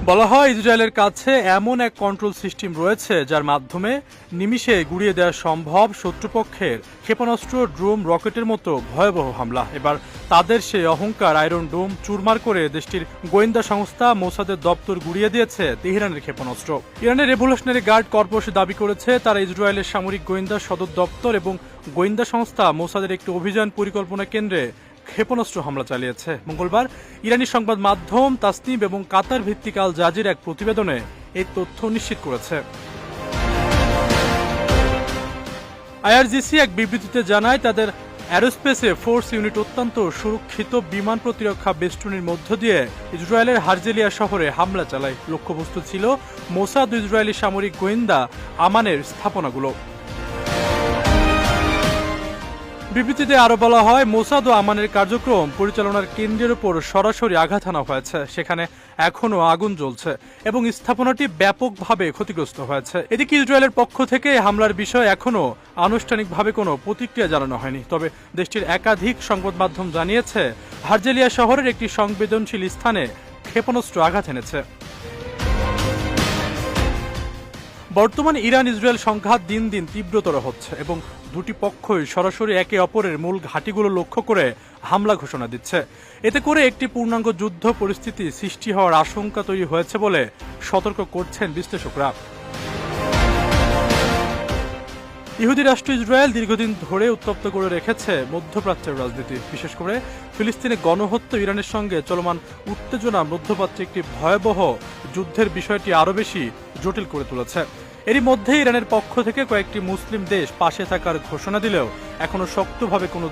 বলা হয় ইসরায়েলের কাছে এমন এক কন্ট্রোল সিস্টেম রয়েছে যার মাধ্যমে নিমিষে গুড়িয়ে দেওয়া সম্ভব শত্রুপক্ষের ক্ষেপণাস্ত্র, ড্রোন, রকেটের মতো ভয়াবহ হামলা। এবার তাদের সেই অহংকার আয়রন ডোম চুরমার করে দেশটির গোয়েন্দা সংস্থা মোসাদের দপ্তর গুড়িয়ে দিয়েছে তেহরানের ক্ষেপণাস্ত্র। ইরানের রেভলিউশনারি গার্ড কর্পোরেশন দাবি করেছে তারা ইসরায়েলের সামরিক গোয়েন্দা সদর দপ্তর এবং গোয়েন্দা সংস্থা মোসাদের একটি অভিযান পরিকল্পনা কেন্দ্রে ক্ষেপণাস্ত্র হামলা চালিয়েছে। মঙ্গলবার ইরানি সংবাদ মাধ্যম তাসনিম এবং কাতার ভিত্তিক আল জাজির এক প্রতিবেদনে এই তথ্য নিশ্চিত করেছে। আইআরজিসি এক বিবৃতিতে জানায় তাদের অ্যারোস্পেসে ফোর্স ইউনিট অত্যন্ত সুরক্ষিত বিমান প্রতিরক্ষা বেষ্টনীর মধ্য দিয়ে ইসরায়েলের হারজেলিয়া শহরে হামলা চালায়। লক্ষ্যবস্তু ছিল মোসাদ ও ইসরায়েলি সামরিক গোয়েন্দা আমানের স্থাপনাগুলো। বিবৃতিতে আরো বলা হয়, মোসাদ ও আমানের কার্যক্রম পরিচালনার কেন্দ্রের উপর সরাসরি আঘাত হানা হয়েছে, সেখানে এখনো আগুন জ্বলছে এবং স্থাপনাটি ব্যাপকভাবে ক্ষতিগ্রস্ত হয়েছে। এদিকে ইসরায়েলের পক্ষ থেকে হামলার বিষয়ে এখনো আনুষ্ঠানিকভাবে কোনো প্রতিক্রিয়া জানানো হয়নি। তবে দেশটির একাধিক সংবাদ মাধ্যম জানিয়েছে হারজেলিয়া শহরের একটি সংবেদনশীল স্থানে ক্ষেপণাস্ত্র আঘাত এনেছে। বর্তমানে ইরান ইসরায়েল সংঘাত দিন দিন তীব্রতর হচ্ছে এবং দুটি পক্ষই সরাসরি একে অপরের মূল ঘাঁটিগুলো লক্ষ্য করে হামলা ঘোষণা দিচ্ছে। এতে করে একটি পূর্ণাঙ্গ যুদ্ধ পরিস্থিতি সৃষ্টি হওয়ার আশঙ্কা তৈরি হয়েছে বলে সতর্ক করছেন বিশ্লেষকরা। ইহুদি রাষ্ট্র ইসরায়েল দীর্ঘদিন ধরে উত্তপ্ত করে রেখেছে মধ্যপ্রাচ্যের রাজনীতি। বিশেষ করে ফিলিস্তিনে গণহত্যা, ইরানের সঙ্গে চলমান উত্তেজনা মধ্যপ্রাচ্যে একটি ভয়াবহ যুদ্ধের বিষয়টি আরও বেশি জটিল করে তুলেছে। এরই মধ্যে ইরানের পক্ষ থেকে কয়েকটি মুসলিম দেশ পাশে থাকার ঘোষণা দিলেও এখনো শক্তভাবে কোনো